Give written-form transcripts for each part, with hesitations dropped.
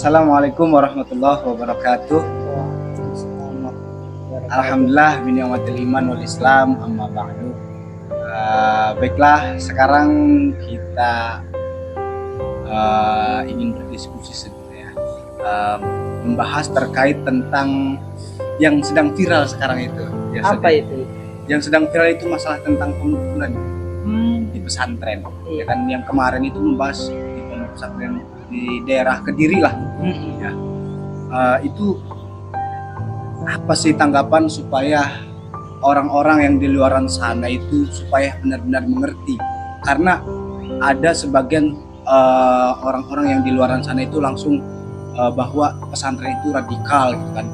Assalamualaikum warahmatullahi wabarakatuh. Alhamdulillah bin ni'matil iman wal Islam amma ba'du. Baiklah, sekarang kita ingin berdiskusi sebenarnya, membahas terkait tentang yang sedang viral sekarang itu. Apa itu? Yang sedang viral itu masalah tentang pemukulan di pesantren. Ya kan, yang kemarin itu membahas di pondok pesantren di daerah Kediri lah. Ya. Itu apa sih tanggapan supaya orang-orang yang di luaran sana itu supaya benar-benar mengerti? Karena ada sebagian orang-orang yang di luaran sana itu langsung bahwa pesantren itu radikal gitu kan.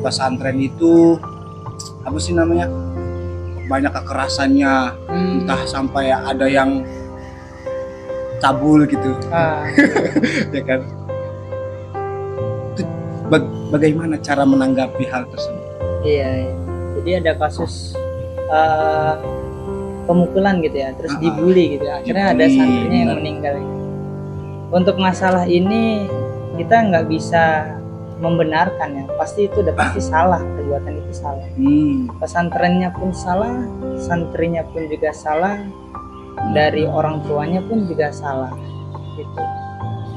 Pesantren itu apa sih namanya, banyak kekerasannya, entah sampai ada yang cabul gitu. Ya kan. Itu bagaimana cara menanggapi hal tersebut? Iya. Jadi ada kasus pemukulan gitu ya, terus dibully gitu ya. Akhirnya ada santrinya yang meninggal. Untuk masalah ini kita nggak bisa membenarkan ya. Pasti itu udah pasti salah, perbuatan itu salah. Pesantrennya pun salah, santrinya pun juga salah, dari orang tuanya pun juga salah gitu.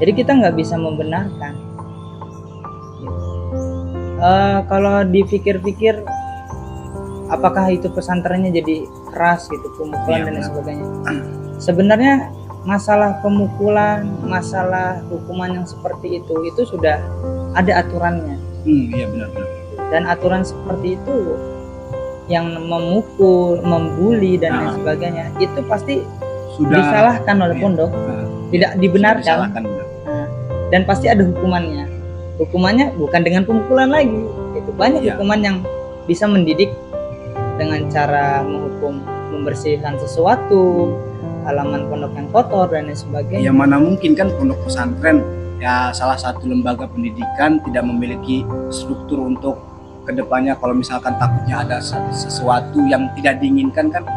Jadi kita nggak bisa membenarkan gitu. Kalau dipikir-pikir, apakah itu pesantrennya jadi keras gitu, pemukulan dan sebagainya? Sebenarnya masalah pemukulan, masalah hukuman yang seperti itu sudah ada aturannya. Iya benar-benar. Dan aturan seperti itu yang memukul, membuli dan lain sebagainya itu pasti sudah disalahkan oleh pondok, tidak dibenarkan. Dan pasti ada hukumannya. Hukumannya bukan dengan pemukulan lagi. Itu banyak hukuman yang bisa mendidik dengan cara menghukum, membersihkan sesuatu, halaman pondok yang kotor dan lain sebagainya. Ya mana mungkin kan pondok pesantren ya salah satu lembaga pendidikan tidak memiliki struktur untuk kedepannya kalau misalkan takutnya ada sesuatu yang tidak diinginkan kan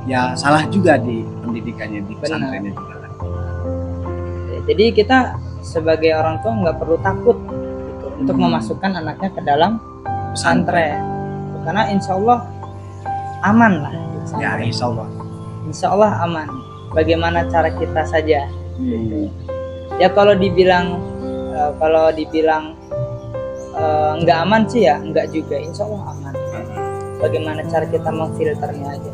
ya salah juga di pendidikannya di pesantrennya juga kan. Jadi kita sebagai orang tua nggak perlu takut gitu, untuk memasukkan anaknya ke dalam pesantren karena insya Allah aman lah. Ya insya Allah aman. Bagaimana cara kita saja gitu. Ya kalau dibilang nggak aman sih ya nggak juga, insya Allah aman. Bagaimana cara kita memfilternya aja.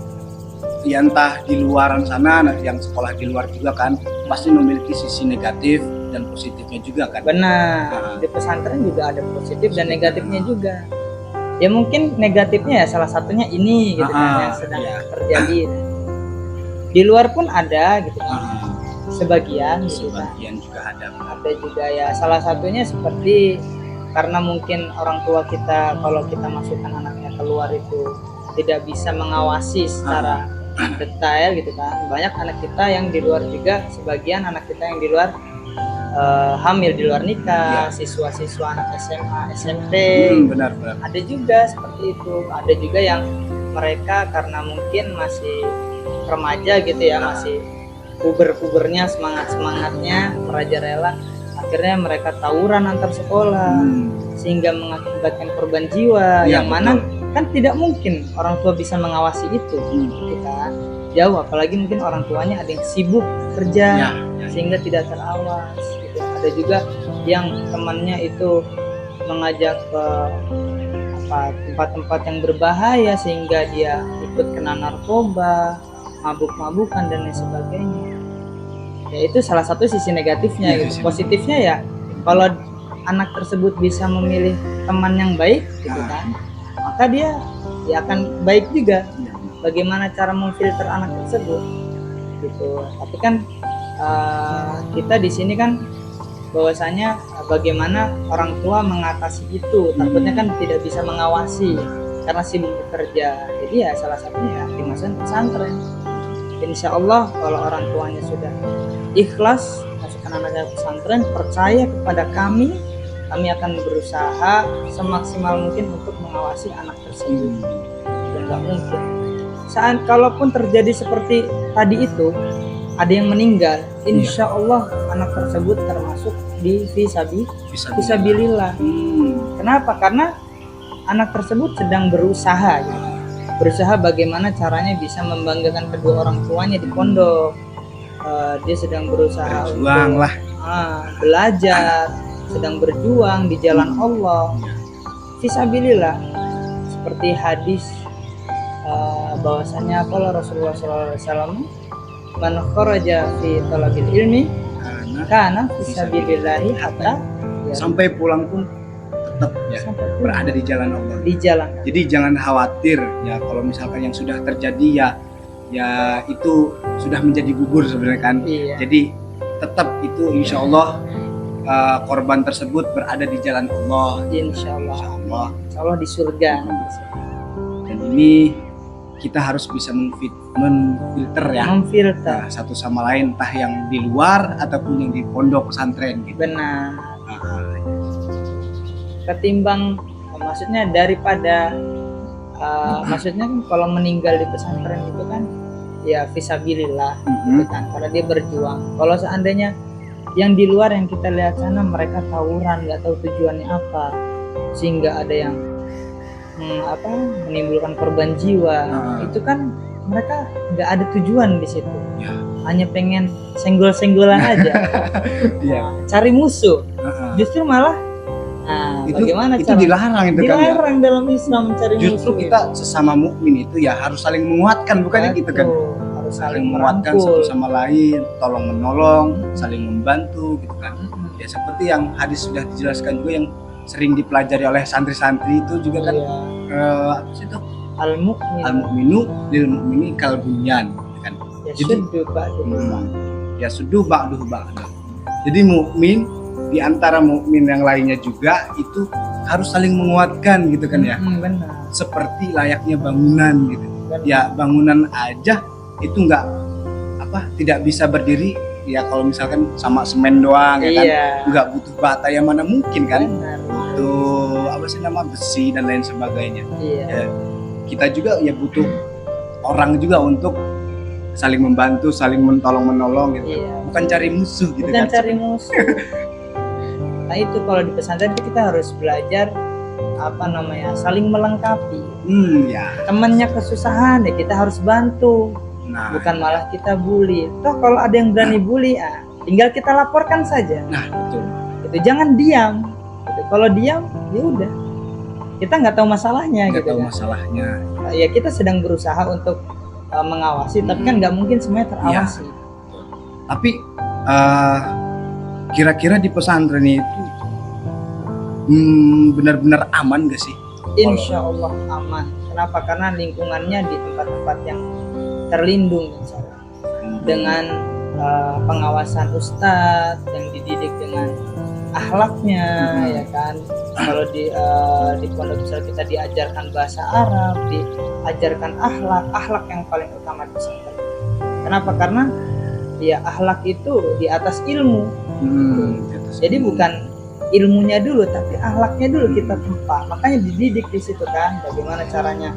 Ya entah di luaran sana, yang sekolah di luar juga kan pasti memiliki sisi negatif dan positifnya juga kan. Benar. Di pesantren juga ada positif dan negatifnya juga. Ya mungkin negatifnya ya salah satunya ini gitu kan yang sedang terjadi. Di luar pun ada gitu kan. Sebagian juga ada juga ya, salah satunya seperti karena mungkin orang tua kita kalau kita masukkan anaknya keluar itu tidak bisa mengawasi secara detail gitu kan. Banyak anak kita yang di luar juga, sebagian anak kita yang di luar hamil di luar nikah, siswa-siswa anak SMA, SMP, benar. ada juga seperti itu. Ada juga yang mereka karena mungkin masih remaja gitu ya, masih puber-pubernya, semangatnya merajalela, akhirnya mereka tawuran antar sekolah sehingga mengakibatkan korban jiwa yang mana kan tidak mungkin orang tua bisa mengawasi itu gitu kan, jauh, apalagi mungkin orang tuanya ada yang sibuk kerja sehingga tidak terawas gitu. Ada juga yang temannya itu mengajak ke tempat-tempat yang berbahaya sehingga dia ikut kena narkoba, mabuk-mabukan dan lain sebagainya. Ya itu salah satu sisi negatifnya gitu. Positifnya ya kalau anak tersebut bisa memilih teman yang baik gitu kan, maka dia akan baik juga. Bagaimana cara memfilter anak tersebut gitu. Tapi kan kita di sini kan bahwasanya bagaimana orang tua mengatasi itu, takutnya kan tidak bisa mengawasi karena sibuk bekerja. Jadi ya salah satunya dimasukkan pesantren. Insya Allah kalau orang tuanya sudah ikhlas masukkan anaknya pesantren, percaya kepada kami akan berusaha semaksimal mungkin untuk mengawasi anak tersebut. Dan nggak mungkin saat kalaupun terjadi seperti tadi itu ada yang meninggal, insya Allah anak tersebut termasuk di fisabilillah. Kenapa? Karena anak tersebut sedang berusaha gitu. Berusaha bagaimana caranya bisa membanggakan kedua orang tuanya di pondok. Dia sedang berusaha berjuang untuk lah. Belajar, sedang berjuang di jalan Allah. Fisabilillah. Seperti hadis bahwasanya kalau Rasulullah SAW, man kharaja fi talabil ilmi kana fisabilillahi hatta sampai pulang pun tetap ya berada di jalan Allah. Di jalan. Jadi jangan khawatir ya kalau misalkan yang sudah terjadi ya itu sudah menjadi gugur sebenarnya kan. Iya. Jadi tetap itu insya Allah korban tersebut berada di jalan Allah. Insya Allah di surga. Dan ini kita harus bisa memfilter ya. Memfilter Satu sama lain, entah yang di luar ataupun yang di pondok pesantren gitu. Benar. Ketimbang maksudnya daripada maksudnya kan kalau meninggal di pesantren itu kan ya fisabilillah gitu kan, karena dia berjuang. Kalau seandainya yang di luar yang kita lihat sana mereka tawuran, nggak tahu tujuannya apa, sehingga ada yang menimbulkan korban jiwa, itu kan mereka nggak ada tujuan di situ, hanya pengen senggol-senggolan aja, cari musuh. Justru malah bagaimana itu dilarang itu kan? Dilarang dalam Islam mencari musuh. Justru kita sesama mukmin itu ya harus saling menguatkan, bukannya gitu kan? Harus saling menguatkan satu sama lain, tolong menolong, saling membantu gitu kan. Ya seperti yang hadis sudah dijelaskan juga yang sering dipelajari oleh santri-santri itu juga kan, apa sih itu? Al-mu'minu lil mu'mini kal bunyan kan. Ya sudu ba'duhu ba'da. Jadi mukmin di antara mukmin yang lainnya juga itu harus saling menguatkan gitu kan ya. Benar. Seperti layaknya bangunan gitu. Benar. Ya bangunan aja itu tidak bisa berdiri ya kalau misalkan sama semen doang ya kan. Enggak butuh bata, yang mana mungkin kan. Butuh besi dan lain sebagainya. Ya, kita juga ya butuh orang juga untuk saling membantu, saling menolong gitu. Bukan cari musuh gitu kan. Bukan cari musuh. Nah itu kalau di pesantren kita harus belajar saling melengkapi. Temannya kesusahan ya kita harus bantu. Bukan malah kita bully. Toh kalau ada yang berani bully, tinggal kita laporkan saja. Betul. Itu jangan diam. Kalau diam ya udah, kita nggak tahu masalahnya. Masalahnya. Ya kita sedang berusaha untuk mengawasi, tapi kan nggak mungkin semuanya terawasi. Tapi kira-kira di pesantren itu benar-benar aman gak sih? Insya Allah aman. Kenapa? Karena lingkungannya di tempat-tempat yang terlindung, dengan pengawasan ustadz yang dididik dengan akhlaknya, ya kan. Kalau di pondok besar kita diajarkan bahasa Arab, diajarkan akhlak yang paling utama di pesantren. Kenapa? Karena ya akhlak itu di atas ilmu. Jadi bukan ilmunya dulu, tapi akhlaknya dulu kita tempa. Makanya dididik di situ kan, bagaimana caranya.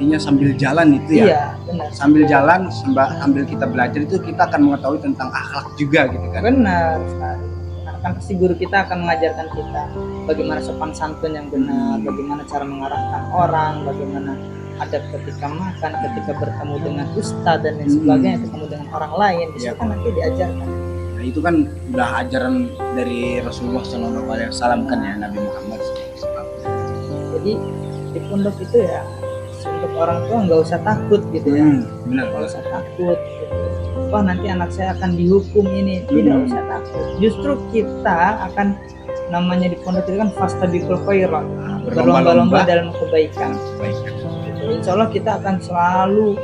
Intinya sambil jalan itu ya. Iya, benar. Sambil jalan, sambil kita belajar itu kita akan mengetahui tentang akhlak juga gitu kan. Benar sekali. Kan pasti guru kita akan mengajarkan kita bagaimana sopan santun yang benar, bagaimana cara mengarahkan orang, bagaimana adab ketika makan, ketika bertemu dengan ustadz dan lain sebagainya, ketemu dengan orang lain, di situ kan nanti diajarkan. Nah itu kan udah ajaran dari Rasulullah SAW kan ya, Nabi Muhammad SAW. Jadi di pondok itu ya untuk orang tua nggak usah takut gitu ya. Benar. Nggak usah takut gitu. Wah nanti anak saya akan dihukum ini, tidak usah takut. Justru kita akan namanya di pondok itu kan fastabiqul khairat, berlomba-lomba dalam kebaikan. Insya Allah kita akan selalu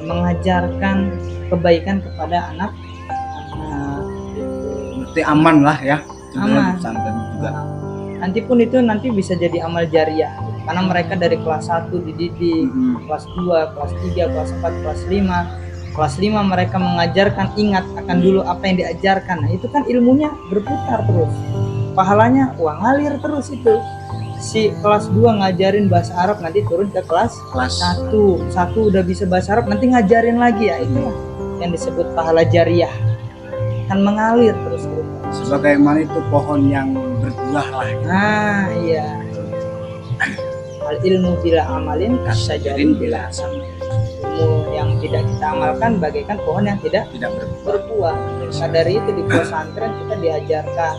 mengajarkan kebaikan kepada anak. Berarti aman lah ya. Aman. Juga. Nanti pun itu nanti bisa jadi amal jariah. Karena mereka dari kelas 1 dididik, kelas 2, kelas 3, kelas 4, kelas 5. Kelas 5 mereka mengajarkan, ingat akan dulu apa yang diajarkan. Nah itu kan ilmunya berputar terus. Pahalanya ngalir terus itu. Si kelas 2 ngajarin bahasa Arab, nanti turun ke kelas 1. Satu udah bisa bahasa Arab, nanti ngajarin lagi ya. Itu yang disebut pahala jariah. akan mengalir terus. Sebagaimana itu pohon yang berbuah lah. Nah, iya. Al ilmu bila amalin kasajarin bila asam. Ilmu yang tidak kita amalkan bagaikan pohon yang tidak berbuah. Maka dari itu di pesantren kita diajarkan,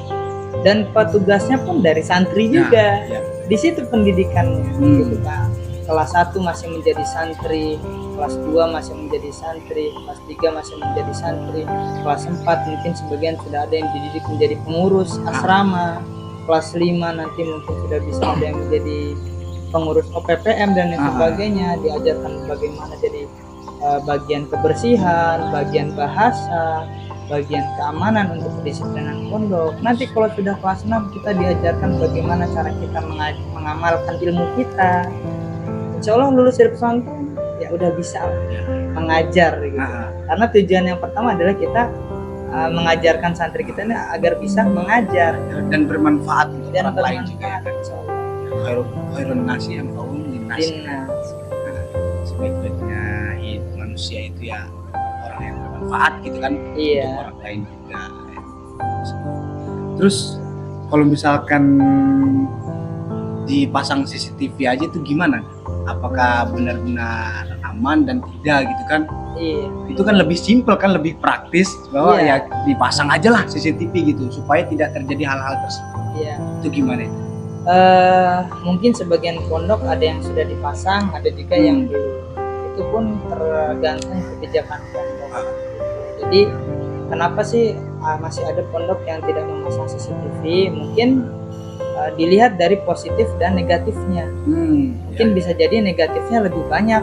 dan petugasnya pun dari santri juga. Di situ pendidikannya, gitu kan. Kelas 1 masih menjadi santri, kelas 2 masih menjadi santri, kelas 3 masih menjadi santri, kelas 4 mungkin sebagian sudah ada yang dididik menjadi pengurus asrama, kelas 5 nanti mungkin sudah bisa ada yang menjadi pengurus OPPM dan lain sebagainya, diajarkan bagaimana jadi bagian kebersihan, bagian bahasa, bagian keamanan untuk kedisiplinan pondok. Nanti kalau sudah kelas 6 kita diajarkan bagaimana cara kita mengamalkan ilmu kita. Insya Allah lulus dari pesantren ya udah bisa mengajar gitu. Karena tujuan yang pertama adalah kita mengajarkan santri kita ini agar bisa mengajar dan bermanfaat untuk dan orang lain juga. Khairun nasi yang kaum dinas. Sebaik-baiknya manusia itu ya orang yang bermanfaat gitu kan, untuk orang lain juga. Terus kalau misalkan dipasang CCTV aja itu gimana? Apakah benar-benar aman dan tidak gitu kan? Itu kan lebih simpel kan, lebih praktis bahwa ya dipasang aja lah CCTV gitu supaya tidak terjadi hal-hal tersebut. Itu gimana itu? Mungkin sebagian pondok ada yang sudah dipasang, ada juga yang belum. Itu pun tergantung kebijakan pondok. Jadi kenapa sih masih ada pondok yang tidak memasang CCTV? Mungkin dilihat dari positif dan negatifnya. Mungkin bisa jadi negatifnya lebih banyak,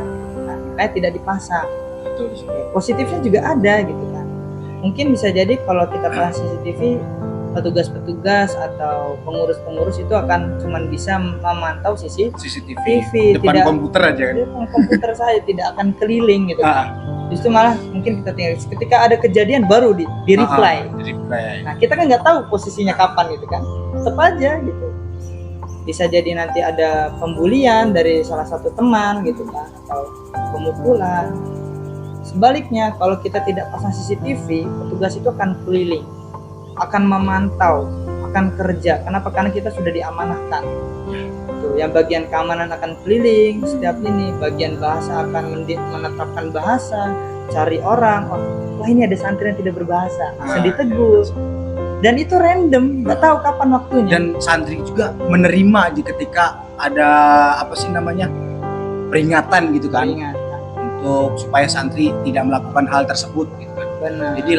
makanya tidak dipasang. Positifnya juga ada gitu kan. Mungkin bisa jadi kalau kita pasang CCTV, petugas-petugas atau pengurus-pengurus itu akan cuman bisa memantau CCTV depan komputer aja kan? Depan komputer saja, tidak akan keliling gitu. Justru malah mungkin kita tinggal ketika ada kejadian baru di reply. Nah kita kan nggak tahu posisinya kapan gitu kan, tetap aja gitu. Bisa jadi nanti ada pembulian dari salah satu teman gitu kan, atau pemukulan. Sebaliknya kalau kita tidak pasang CCTV, petugas itu akan keliling, akan memantau, akan kerja. Kenapa? Karena kita sudah diamanahkan. Tuh, yang bagian keamanan akan keliling setiap ini, bagian bahasa akan menetapkan bahasa, cari orang. Wah ini ada santri yang tidak berbahasa, langsung ditegur. Dan itu random, nggak tahu kapan waktunya. Dan santri juga menerima ketika ada peringatan gitu kan, untuk supaya santri tidak melakukan hal tersebut gitu kan. Benar. Jadi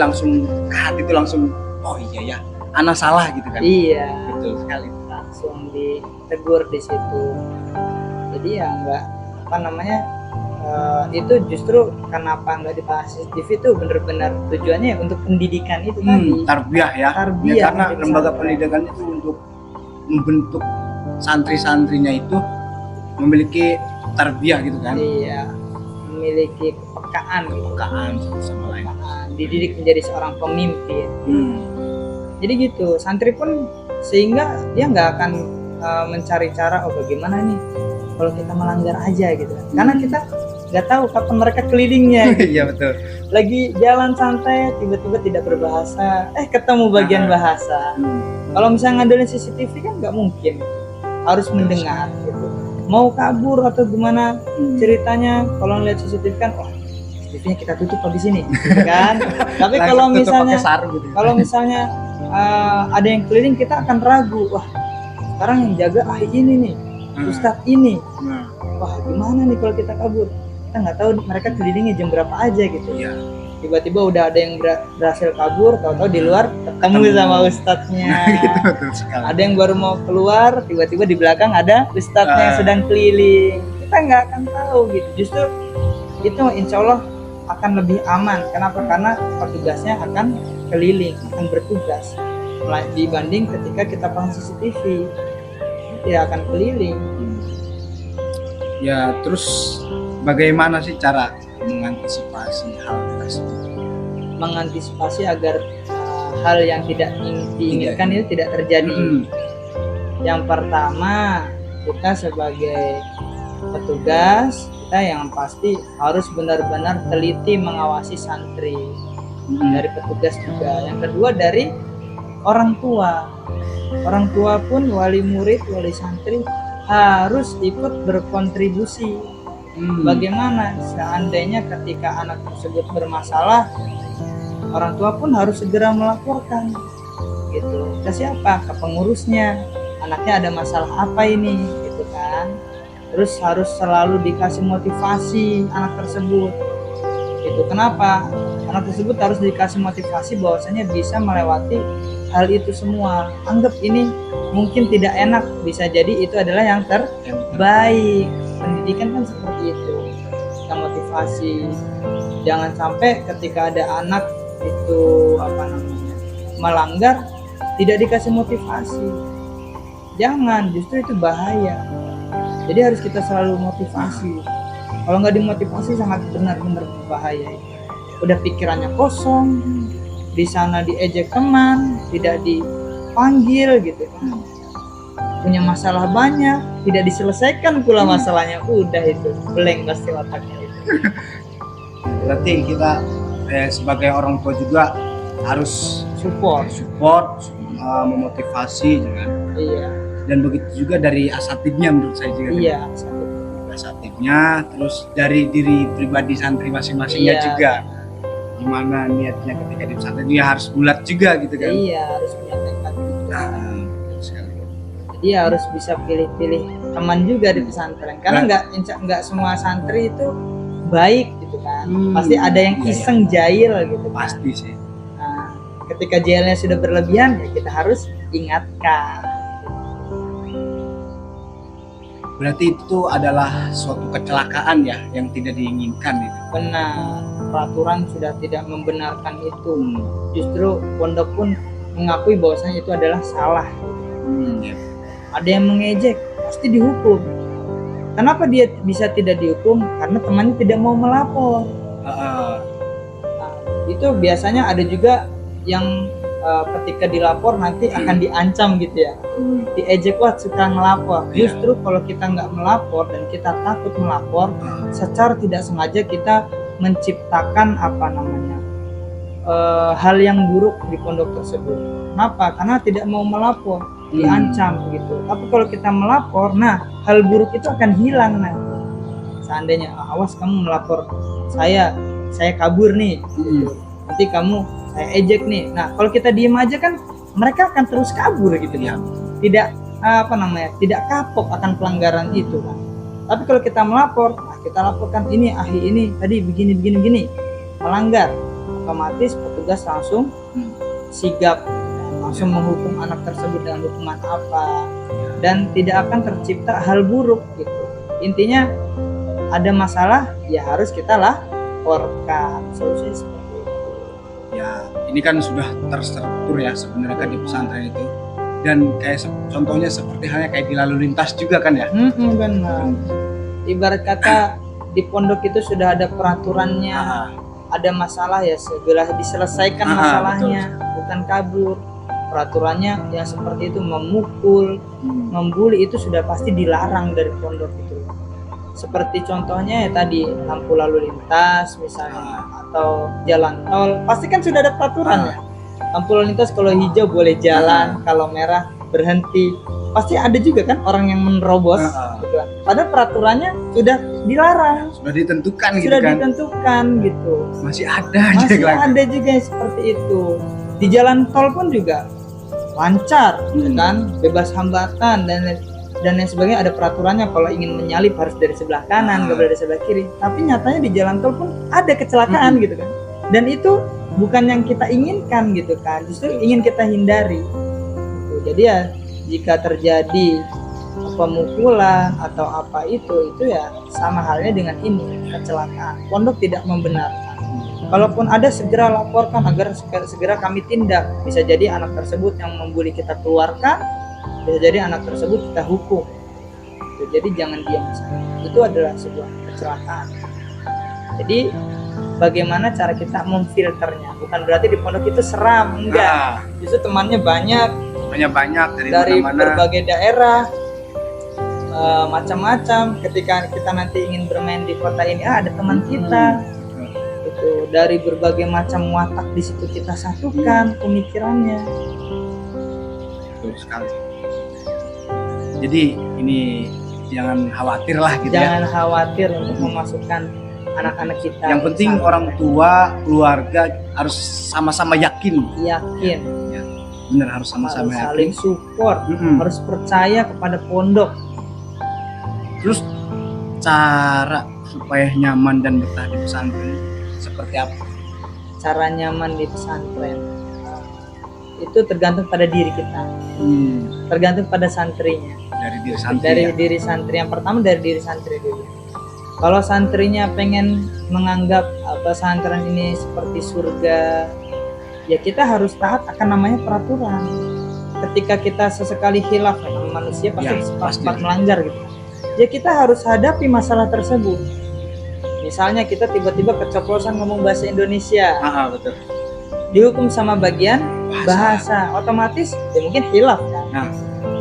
langsung oh iya ya, ana salah gitu kan. Iya, betul sekali. Langsung ditegur di situ. Jadi ya enggak itu justru kenapa enggak dipasang CCTV itu benar-benar tujuannya untuk pendidikan itu tadi. Tarbiyah ya. Karena lembaga pendidikan itu untuk membentuk santri-santrinya itu memiliki tarbiyah gitu kan. Iya, memiliki kepekaan satu sama lain. Dididik menjadi seorang pemimpin. Jadi gitu, santri pun sehingga dia nggak akan mencari cara bagaimana nih kalau kita melanggar aja gitu. Karena kita nggak tahu kapan mereka kelilingnya. Gitu. Iya betul. Lagi jalan santai tiba-tiba tidak berbahasa, ketemu bagian bahasa. Kalau misalnya ngandelin CCTV kan nggak mungkin, harus mendengar gitu. Mau kabur atau gimana ceritanya, kalau ngeliat CCTV kan CCTV-nya kita tutup di sini, gitu kan? Tapi kalau misalnya ada yang keliling, kita akan ragu. Wah, sekarang yang jaga ini nih, Ustadz ini. Wah, gimana nih kalau kita kabur? Kita nggak tahu mereka kelilingnya jam berapa aja gitu. Tiba-tiba udah ada yang berhasil kabur, tahu-tahu di luar ketemu sama ustadznya. Gitu, betul sekali. Ada yang baru mau keluar, tiba-tiba di belakang ada ustadznya yang sedang keliling. Kita nggak akan tahu gitu. Justru itu insya Allah akan lebih aman. Kenapa? Karena petugasnya akan keliling, akan bertugas. Dibanding ketika kita pasang CCTV, tidak akan keliling. Ya, terus bagaimana sih cara mengantisipasi hal tersebut? Mengantisipasi agar hal yang tidak diinginkan itu tidak terjadi. Yang pertama, kita sebagai petugas, kita yang pasti harus benar-benar teliti mengawasi santri. dari petugas juga. Yang kedua dari orang tua. Orang tua pun wali murid, wali santri harus ikut berkontribusi. Bagaimana seandainya ketika anak tersebut bermasalah, orang tua pun harus segera melaporkan gitu. Ke siapa? Ke pengurusnya. Anaknya ada masalah apa ini gitu kan. Terus harus selalu dikasih motivasi anak tersebut. Itu kenapa? Anak tersebut harus dikasih motivasi bahwasanya bisa melewati hal itu semua. Anggap ini mungkin tidak enak, bisa jadi itu adalah yang terbaik. Pendidikan kan seperti itu. Kita motivasi. Jangan sampai ketika ada anak itu melanggar tidak dikasih motivasi. Jangan, justru itu bahaya. Jadi harus kita selalu motivasi. Kalau nggak dimotivasi sangat benar-benar berbahaya. Udah pikirannya kosong, di sana diejek teman, tidak dipanggil gitu kan. Punya masalah banyak, tidak diselesaikan pula masalahnya, udah itu blank pasti otaknya itu. Berarti kita sebagai orang tua juga harus Support. memotivasi juga. Iya. Dan begitu juga dari asatidnya menurut saya juga. Iya. Asatidnya, terus dari diri pribadi santri masing-masingnya Iya. juga. Gimana niatnya ketika di pesantren, dia harus bulat juga gitu kan. Iya, harus punya tekad juga. Betul sekali. Jadi harus bisa pilih-pilih teman juga di pesantren. Karena nggak semua santri itu baik gitu kan. Pasti ada yang iseng jahil gitu kan. Pasti sih. Nah, ketika jahilnya sudah berlebihan ya kita harus ingatkan. Berarti itu adalah suatu kecelakaan ya yang tidak diinginkan itu. Benar, peraturan sudah tidak membenarkan itu. Justru pondok pun mengakui bahwasanya itu adalah salah. Ya. Ada yang mengejek, pasti dihukum. Kenapa dia bisa tidak dihukum? Karena temannya tidak mau melapor. Nah, itu biasanya ada juga yang ketika dilapor nanti akan diancam gitu ya. Diejek, wah suka ngelapor. Justru kalau kita nggak melapor dan kita takut melapor, secara tidak sengaja kita menciptakan hal yang buruk di pondok tersebut. Kenapa? Karena tidak mau melapor, diancam gitu. Tapi kalau kita melapor, nah hal buruk itu akan hilang. Nah, seandainya awas kamu melapor saya kabur nih, gitu. Nanti kamu saya ejek nih. Nah kalau kita diem aja kan mereka akan terus kabur gitu ya. Tidak tidak kapok akan pelanggaran itu kan. Tapi kalau kita melapor, nah kita laporkan ini ini tadi begini melanggar, otomatis petugas langsung sigap, langsung menghukum anak tersebut dengan hukuman apa, dan tidak akan tercipta hal buruk gitu. Intinya ada masalah ya harus kita laporkan. Solusinya seperti itu. Ya, ini kan sudah terstruktur ya sebenarnya kan di pesantren itu. Dan kayak contohnya seperti halnya kayak di lalu lintas juga kan ya. Benar. Ibarat kata di pondok itu sudah ada peraturannya. Ada masalah ya segera diselesaikan masalahnya, bukan kabur. Peraturannya yang seperti itu memukul, membuli itu sudah pasti dilarang dari pondok itu. Seperti contohnya ya tadi lampu lalu lintas misalnya atau jalan tol, pasti kan sudah ada peraturan ya. Lampu lalu lintas kalau hijau boleh jalan, kalau merah berhenti. Pasti ada juga kan orang yang menerobos gitu kan. Padahal peraturannya sudah dilarang, sudah ditentukan gitu sudah kan. ditentukan gitu. Masih ada ada juga yang seperti itu. Di jalan tol pun juga lancar kan, bebas hambatan dan lain sebagainya, ada peraturannya. Kalau ingin menyalip harus dari sebelah kanan, nggak boleh dari sebelah kiri. Tapi nyatanya di jalan tol pun ada kecelakaan gitu kan. Dan itu bukan yang kita inginkan gitu kan, justru ingin kita hindari gitu. Jadi ya jika terjadi pemukulan atau apa itu ya sama halnya dengan ini, kecelakaan. Pondok tidak membenarkan. Kalaupun ada segera laporkan agar segera kami tindak. Bisa jadi anak tersebut yang membuli kita keluarkan, bisa jadi anak tersebut kita hukum. Jadi jangan diam saja. Itu adalah sebuah kecelakaan. Jadi bagaimana cara kita memfilternya? Bukan berarti di pondok itu seram, enggak. Justru temannya banyak dari berbagai daerah, macam-macam. Ketika kita nanti ingin bermain di kota ini, ada teman kita. gitu. Dari berbagai macam watak di situ kita satukan pemikirannya. Betul sekali. Jadi ini jangan khawatir lah gitu Jangan khawatir untuk memasukkan anak-anak kita. Yang penting orang tua, keluarga harus sama-sama yakin. yakin, Bener, harus sama-sama harus yakin. saling support, harus percaya kepada pondok. Terus cara supaya nyaman dan betah di pesantren seperti apa? Cara nyaman di pesantren itu tergantung pada diri kita, tergantung pada santrinya. Dari diri santri. Dari diri santri. Yang pertama dari diri santri dulu. Kalau santrinya pengen menganggap pesantren ini seperti surga, ya kita harus taat akan namanya peraturan. Ketika kita sesekali khilaf, manusia pasti sempat melanggar gitu. Ya kita harus hadapi masalah tersebut. Misalnya kita tiba-tiba keceplosan ngomong bahasa Indonesia, Betul. dihukum sama bagian bahasa, otomatis ya mungkin khilaf kan.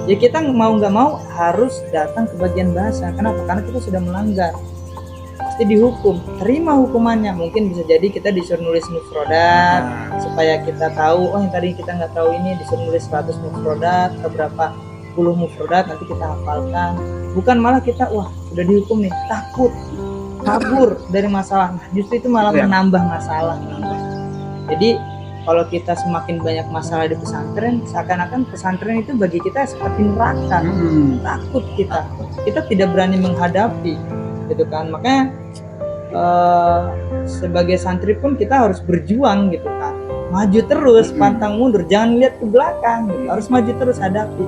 Ya kita mau nggak mau harus datang ke bagian bahasa. Kenapa? Karena kita sudah melanggar, pasti dihukum. Terima hukumannya. Mungkin bisa jadi kita disuruh nulis mufrodat supaya kita tahu, oh yang tadi kita nggak tahu ini, disuruh nulis 100 mufrodat, berapa puluh mufrodat, nanti kita hafalkan. Bukan malah kita wah udah dihukum nih, takut kabur dari masalah. Nah, justru itu malah menambah masalah. Jadi kalau kita semakin banyak masalah di pesantren, seakan-akan pesantren itu bagi kita seperti neraka. Takut kita tidak berani menghadapi, gitu kan. Makanya sebagai santri pun kita harus berjuang, gitu kan. Maju terus, pantang mundur, jangan lihat ke belakang, gitu. Harus maju terus, hadapi.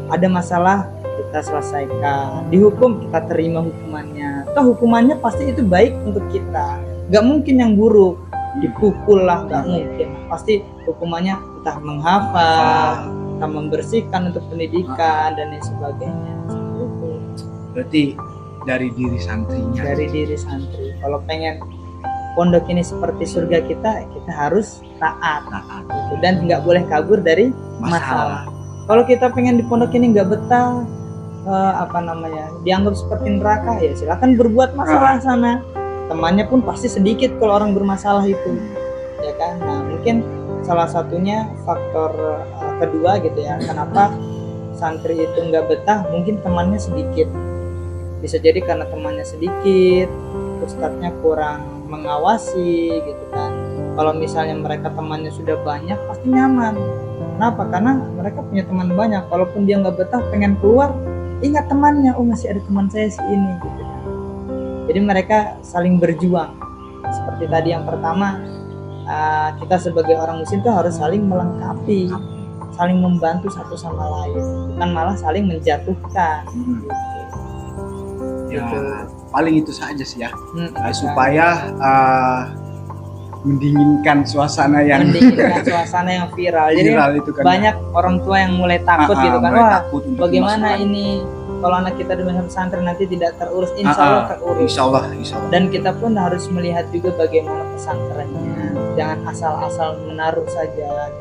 Ada masalah kita selesaikan, dihukum kita terima hukumannya. Toh hukumannya pasti itu baik untuk kita, nggak mungkin yang buruk. Dipukul lah, nggak mungkin. Pasti hukumannya entah menghafal, entah membersihkan untuk pendidikan dan lain sebagainya. Berarti dari diri santrinya. Dari diri santri. Kalau pengen pondok ini seperti surga kita harus taat gitu. Dan nggak boleh kabur dari masalah. Kalau kita pengen di pondok ini nggak betah, dianggap seperti neraka, ya silakan berbuat masalah sana. Temannya pun pasti sedikit kalau orang bermasalah itu, ya kan. Nah mungkin salah satunya faktor kedua gitu ya, kenapa santri itu nggak betah, mungkin temannya sedikit. Bisa jadi karena temannya sedikit, ustadznya kurang mengawasi gitu kan. Kalau misalnya mereka temannya sudah banyak, pasti nyaman. Kenapa? Karena mereka punya teman banyak. Walaupun dia nggak betah pengen keluar, ingat temannya, oh masih ada teman saya si ini gitu. Jadi mereka saling berjuang. Seperti tadi yang pertama, kita sebagai orang muslim itu harus saling melengkapi, saling membantu satu sama lain, bukan malah saling menjatuhkan. Ya paling itu saja sih ya, supaya mendinginkan suasana yang viral. Jadi itu kan banyak orang tua yang mulai takut gitu kan, wah bagaimana dimasukkan. Ini kalau anak kita di pesantren nanti tidak terurus. Insya Allah terurus. Insya Allah. Dan kita pun harus melihat juga bagaimana pesantrennya. Jangan asal-asal menaruh saja.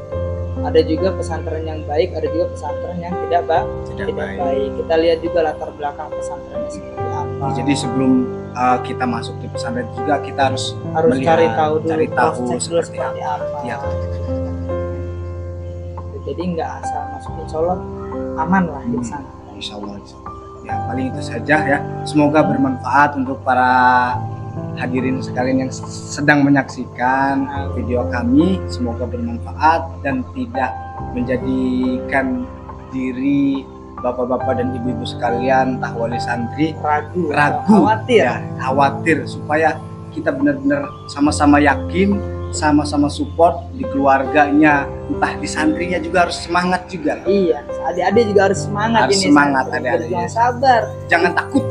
Ada juga pesantren yang baik, ada juga pesantren yang tidak baik. Kita lihat juga latar belakang pesantrennya seperti apa. Jadi sebelum kita masuk di pesantren juga kita harus melihat, cari tahu seperti apa. Ya. Jadi nggak asal masuk, insya Allah aman lah di sana. Insya Allah. Ya paling itu saja ya. Semoga bermanfaat untuk para hadirin sekalian yang sedang menyaksikan video kami. Semoga bermanfaat dan tidak menjadikan diri bapak-bapak dan ibu-ibu sekalian, entah wali santri ragu, khawatir, supaya kita benar-benar sama-sama yakin, sama-sama support di keluarganya, entah di santrinya juga harus semangat juga. Iya, adik-adik juga harus semangat. Harus ini semangat adik-adik. Sabar, jangan takut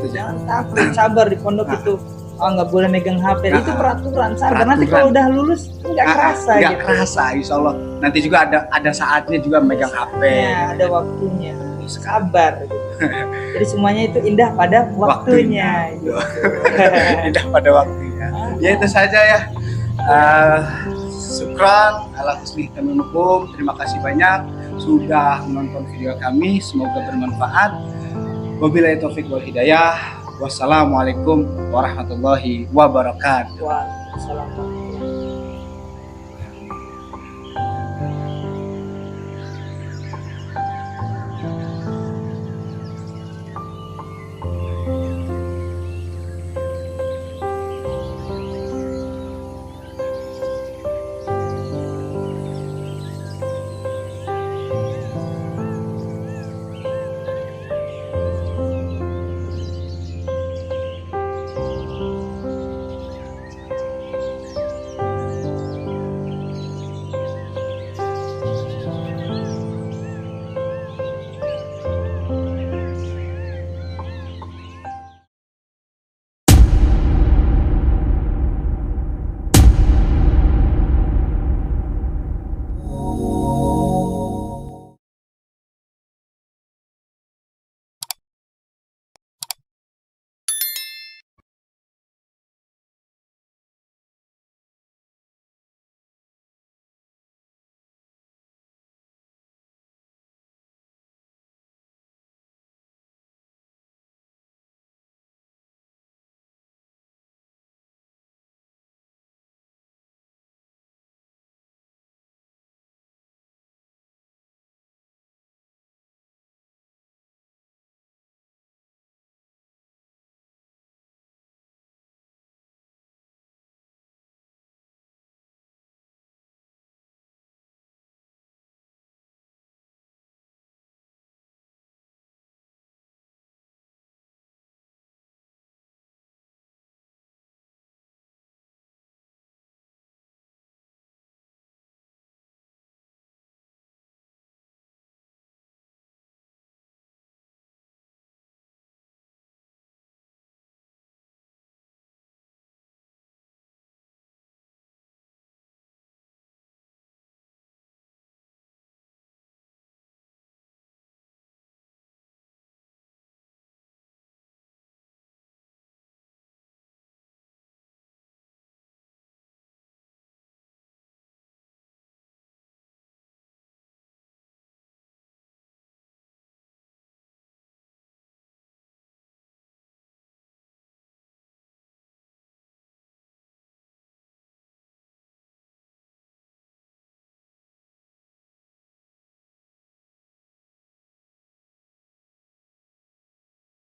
sabar di pondok itu. Nggak boleh megang HP, itu peraturan. Sabar, nanti kalau udah lulus nggak kerasa. Nggak kerasa, insya Allah. Nanti juga ada saatnya juga megang HP. Ya, ada waktunya. Sabar gitu. Jadi semuanya itu indah pada waktunya. Gitu. Indah pada waktunya. Ya itu saja ya. Syukran ala husni tamannukum. Terima kasih banyak sudah menonton video kami. Semoga bermanfaat. Wabillahi taufik wal hidayah. Wassalamualaikum warahmatullahi wabarakatuh. Waalaikumsalam warahmatullahi